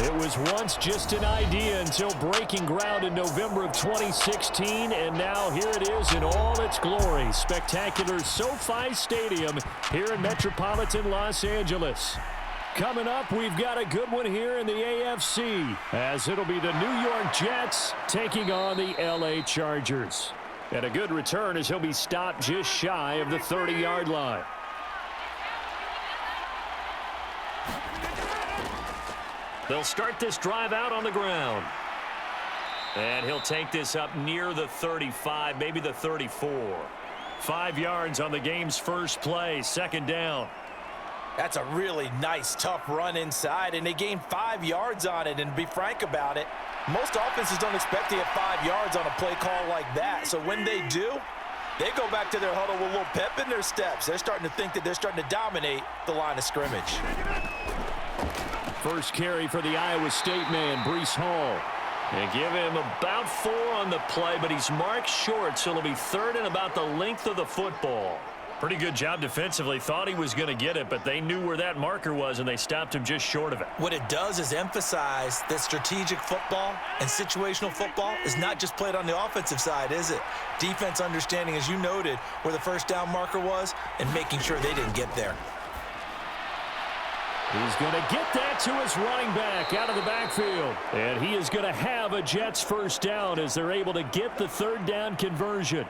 It was once just an idea until breaking ground in November of 2016, and now here it is in all its glory. Spectacular SoFi Stadium here in metropolitan Los Angeles. Coming up, we've got a good one here in the AFC, as it'll be the New York Jets taking on the LA Chargers. And a good return as he'll be stopped just shy of the 30-yard line. They'll start this drive out on the ground. And he'll take this up near the 35, maybe the 34. 5 yards on the game's first play, second down. That's a really nice, tough run inside, and they gained 5 yards on it. And to be frank about it, most offenses don't expect to get 5 yards on a play call like that. So when they do, they go back to their huddle with a little pep in their steps. They're starting to think that they're starting to dominate the line of scrimmage. First carry for the Iowa State man, Breece Hall. They give him about 4 on the play, but he's marked short, so it'll be third and about the length of the football. Pretty good job defensively. Thought he was going to get it, but they knew where that marker was, and they stopped him just short of it. What it does is emphasize that strategic football and situational football is not just played on the offensive side, is it? Defense understanding, as you noted, where the first down marker was and making sure they didn't get there. He's going to get that to his running back out of the backfield. And he is going to have a Jets first down as they're able to get the third down conversion.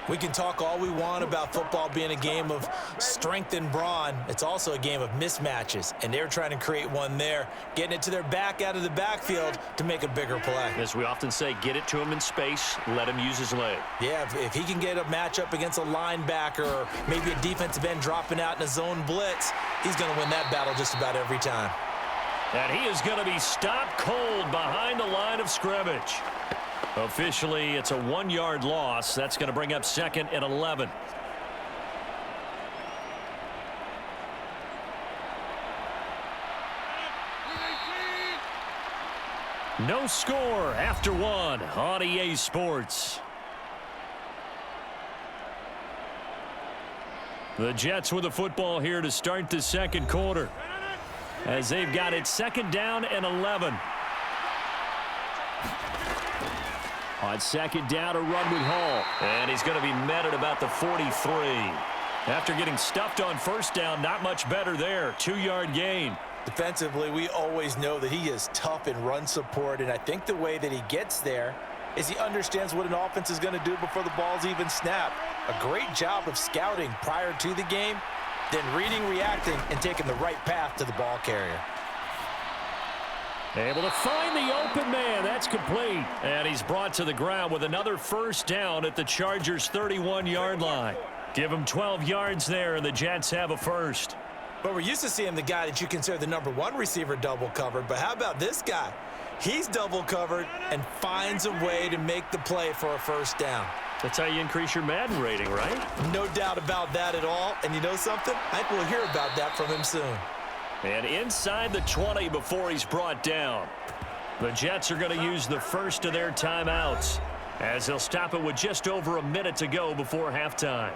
We can talk all we want about football being a game of strength and brawn. It's also a game of mismatches, and they're trying to create one there, getting it to their back out of the backfield to make a bigger play. As we often say, get it to him in space, let him use his leg. Yeah, if he can get a matchup against a linebacker or maybe a defensive end dropping out in a zone blitz, he's going to win that battle just about every time. And he is going to be stopped cold behind the line of scrimmage. Officially, it's a 1-yard loss. That's going to bring up second and 11. No score after 1 on EA Sports. The Jets with the football here to start the second quarter, as they've got it second down and 11. On second down, a run with Hall. And he's going to be met at about the 43. After getting stuffed on first down, not much better there. 2-yard gain. Defensively, we always know that he is tough in run support, and I think the way that he gets there is he understands what an offense is going to do before the ball's even snapped. A great job of scouting prior to the game, then reading, reacting, and taking the right path to the ball carrier. Able to find the open man. That's complete. And he's brought to the ground with another first down at the Chargers' 31-yard line. Give him 12 yards there, and the Jets have a first. But we're used to seeing the guy that you consider the number 1 receiver double covered. But how about this guy? He's double covered and finds a way to make the play for a first down. That's how you increase your Madden rating, right? No doubt about that at all. And you know something? I think we'll hear about that from him soon. And inside the 20 before he's brought down. The Jets are going to use the first of their timeouts, as they'll stop it with just over a minute to go before halftime.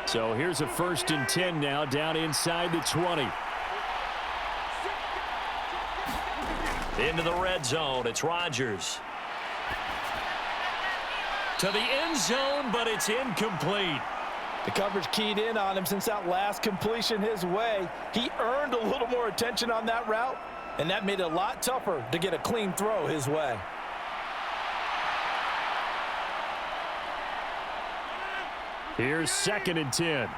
So here's a 1st and 10 now, down inside the 20. Into the red zone, it's Rodgers. To the end zone, but it's incomplete. The coverage keyed in on him since that last completion his way. He earned a little more attention on that route, and that made it a lot tougher to get a clean throw his way. Here's 2nd and 10.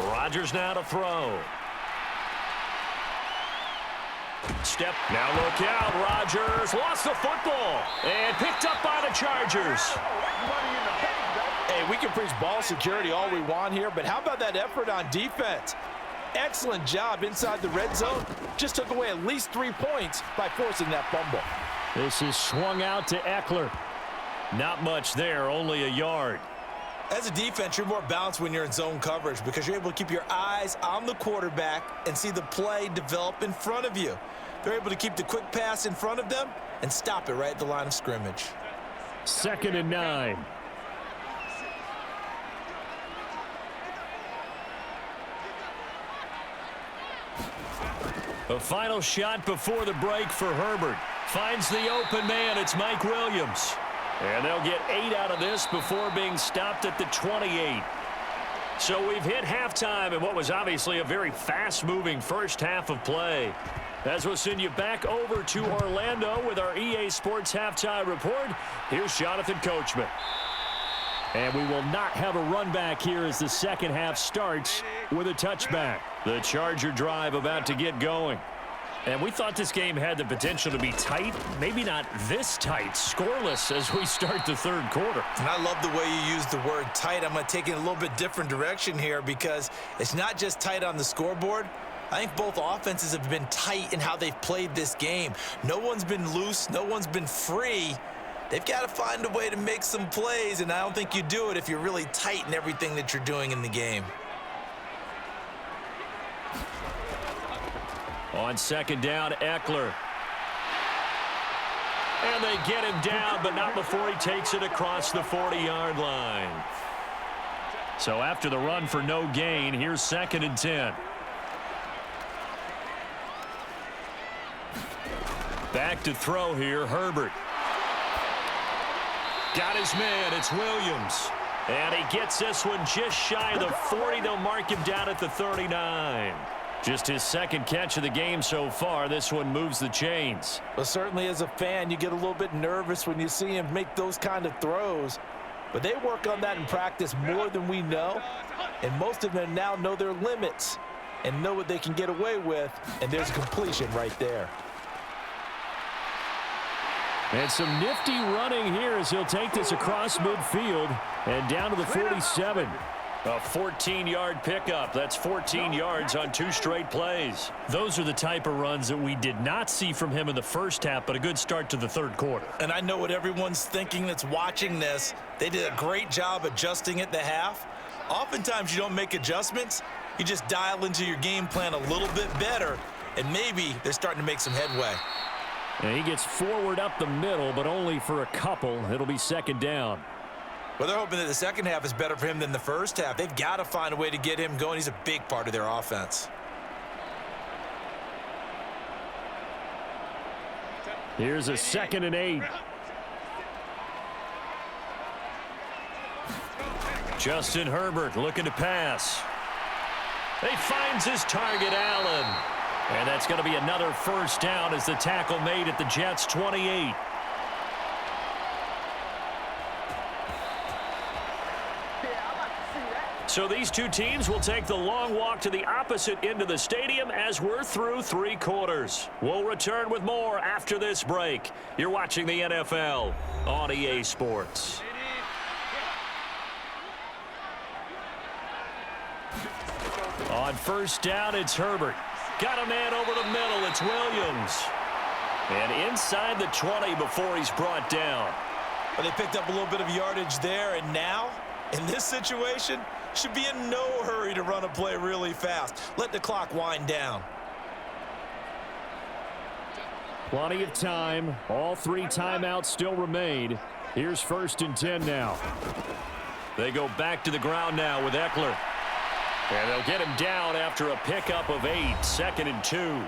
Rodgers now to throw. Step. Now look out. Rodgers lost the football and picked up by the Chargers. Hey, we can preach ball security all we want here, but how about that effort on defense? Excellent job inside the red zone. Just took away at least 3 points by forcing that fumble. This is swung out to Eckler. Not much there, only a yard. As a defense, you're more balanced when you're in zone coverage because you're able to keep your eyes on the quarterback and see the play develop in front of you. They're able to keep the quick pass in front of them and stop it right at the line of scrimmage. 2nd and 9. A final shot before the break for Herbert. Finds the open man. It's Mike Williams. And they'll get 8 out of this before being stopped at the 28. So we've hit halftime in what was obviously a very fast-moving first half of play. As we'll send you back over to Orlando with our EA Sports Halftime Report, here's Jonathan Coachman. And we will not have a run back here as the second half starts with a touchback. The Charger drive about to get going. And we thought this game had the potential to be tight, maybe not this tight, scoreless as we start the third quarter. And I love the way you use the word tight. I'm going to take it in a little bit different direction here because it's not just tight on the scoreboard. I think both offenses have been tight in how they've played this game. No one's been loose. No one's been free. They've got to find a way to make some plays, and I don't think you do it if you're really tight in everything that you're doing in the game. On 2nd down, Eckler. And they get him down, but not before he takes it across the 40-yard line. So after the run for no gain, here's 2nd and 10. Back to throw here, Herbert. Got his man, it's Williams. And he gets this one just shy of the 40. They'll mark him down at the 39. Just his second catch of the game so far. This one moves the chains. Well, certainly as a fan, you get a little bit nervous when you see him make those kind of throws. But they work on that in practice more than we know. And most of them now know their limits and know what they can get away with. And there's a completion right there. And some nifty running here as he'll take this across midfield and down to the 47. A 14-yard pickup. That's 14 yards on 2 straight plays. Those are the type of runs that we did not see from him in the first half, but a good start to the third quarter. And I know what everyone's thinking that's watching this. They did a great job adjusting at the half. Oftentimes you don't make adjustments. You just dial into your game plan a little bit better, and maybe they're starting to make some headway. And he gets forward up the middle, but only for a couple. It'll be 2nd down. Well, they're hoping that the second half is better for him than the first half. They've got to find a way to get him going. He's a big part of their offense. Here's a 2nd and 8. Justin Herbert looking to pass. He finds his target, Allen. And that's going to be another first down as the tackle made at the Jets' 28. So these two teams will take the long walk to the opposite end of the stadium as we're through 3 quarters. We'll return with more after this break. You're watching the NFL on EA Sports. On first down, it's Herbert. Got a man over the middle. It's Williams. And inside the 20 before he's brought down. Well, they picked up a little bit of yardage there, and now, in this situation, should be in no hurry to run a play really fast. Let the clock wind down. Plenty of time. All 3 timeouts still remain. Here's 1st and 10 now. They go back to the ground now with Eckler. And they'll get him down after a pickup of 8. 2nd and 2.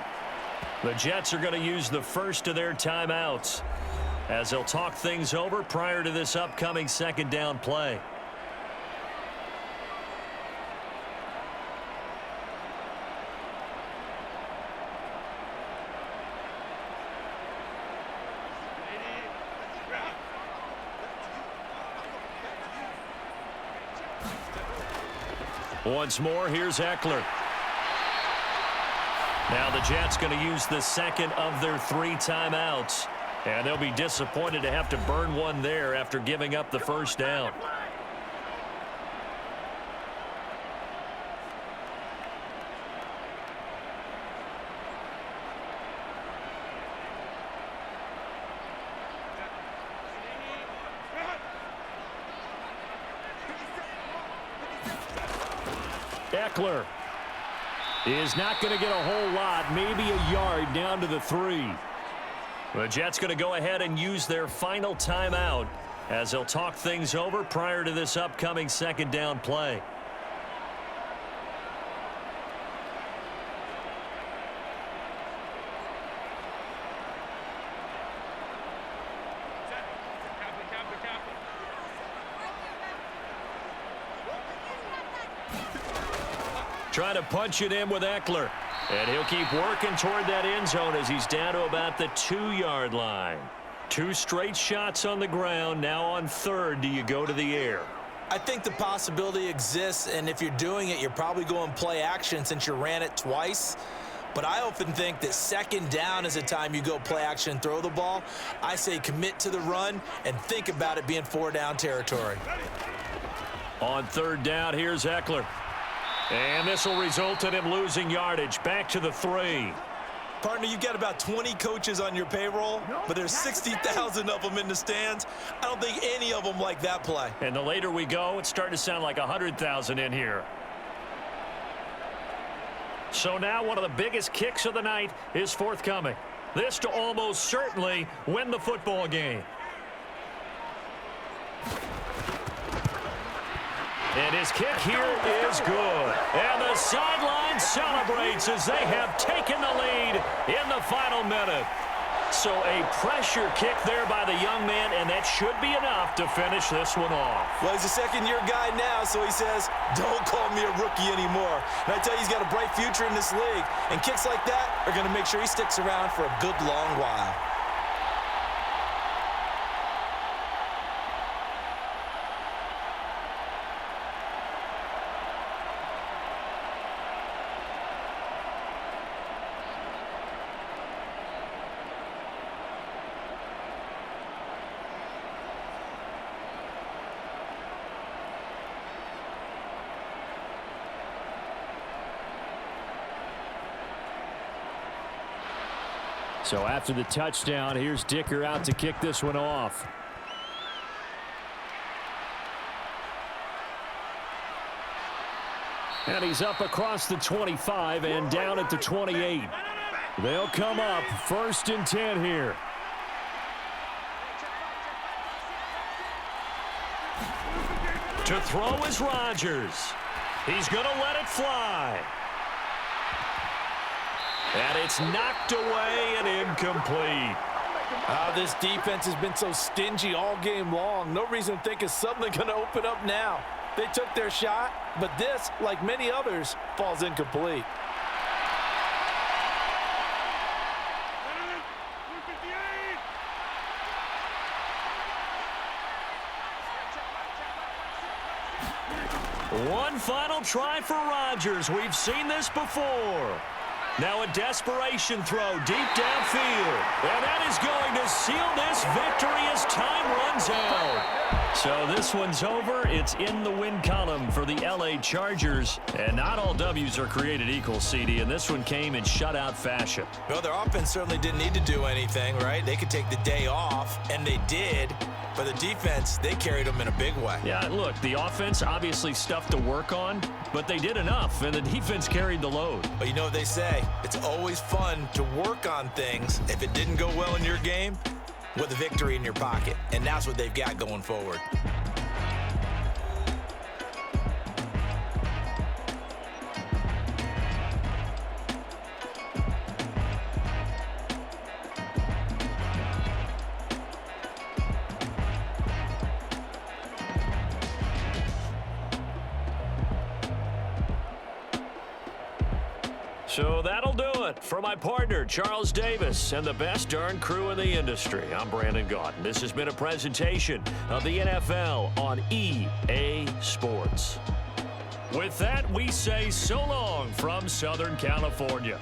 The Jets are going to use the first of their timeouts as they'll talk things over prior to this upcoming 2nd down play. Once more, here's Eckler. Now the Jets going to use the second of their 3 timeouts. And they'll be disappointed to have to burn one there after giving up the first down. Eckler. is not going to get a whole lot, maybe a yard down to the 3. The Jets going to go ahead and use their final timeout as they'll talk things over prior to this upcoming second down play. Trying to punch it in with Eckler. And he'll keep working toward that end zone as he's down to about the 2-yard line. 2 straight shots on the ground. Now on 3rd, do you go to the air? I think the possibility exists, and if you're doing it, you're probably going play action since you ran it twice. But I often think that 2nd down is a time you go play action and throw the ball. I say commit to the run and think about it being 4-down territory. On 3rd down, here's Eckler. And this will result in him losing yardage. Back to the 3. Partner, you've got about 20 coaches on your payroll, but there's 60,000 of them in the stands. I don't think any of them like that play. And the later we go, it's starting to sound like 100,000 in here. So now one of the biggest kicks of the night is forthcoming. This to almost certainly win the football game. And his kick here is good. And the sideline celebrates as they have taken the lead in the final minute. So a pressure kick there by the young man, and that should be enough to finish this one off. Well, he's a second-year guy now, so he says, don't call me a rookie anymore. And I tell you, he's got a bright future in this league. And kicks like that are going to make sure he sticks around for a good long while. So after the touchdown, here's Dicker out to kick this one off. And he's up across the 25 and down at the 28. They'll come up 1st and 10 here. To throw is Rodgers. He's going to let it fly. And it's knocked away and incomplete. This defense has been so stingy all game long. No reason to think it's suddenly going to open up now. They took their shot, but this, like many others, falls incomplete. One final try for Rodgers. We've seen this before. Now a desperation throw deep downfield. And that is going to seal this victory as time runs out. So this one's over. It's in the win column for the LA Chargers. And not all W's are created equal, CD. And this one came in shutout fashion. Well, their offense certainly didn't need to do anything, right? They could take the day off, and they did. But the defense, they carried them in a big way. Yeah, look, the offense obviously stuff to work on, but they did enough, and the defense carried the load. But you know what they say, it's always fun to work on things if it didn't go well in your game with a victory in your pocket, and that's what they've got going forward. So that'll do it for my partner, Charles Davis, and the best darn crew in the industry. I'm Brandon Gaudin. This has been a presentation of the NFL on EA Sports. With that, we say so long from Southern California.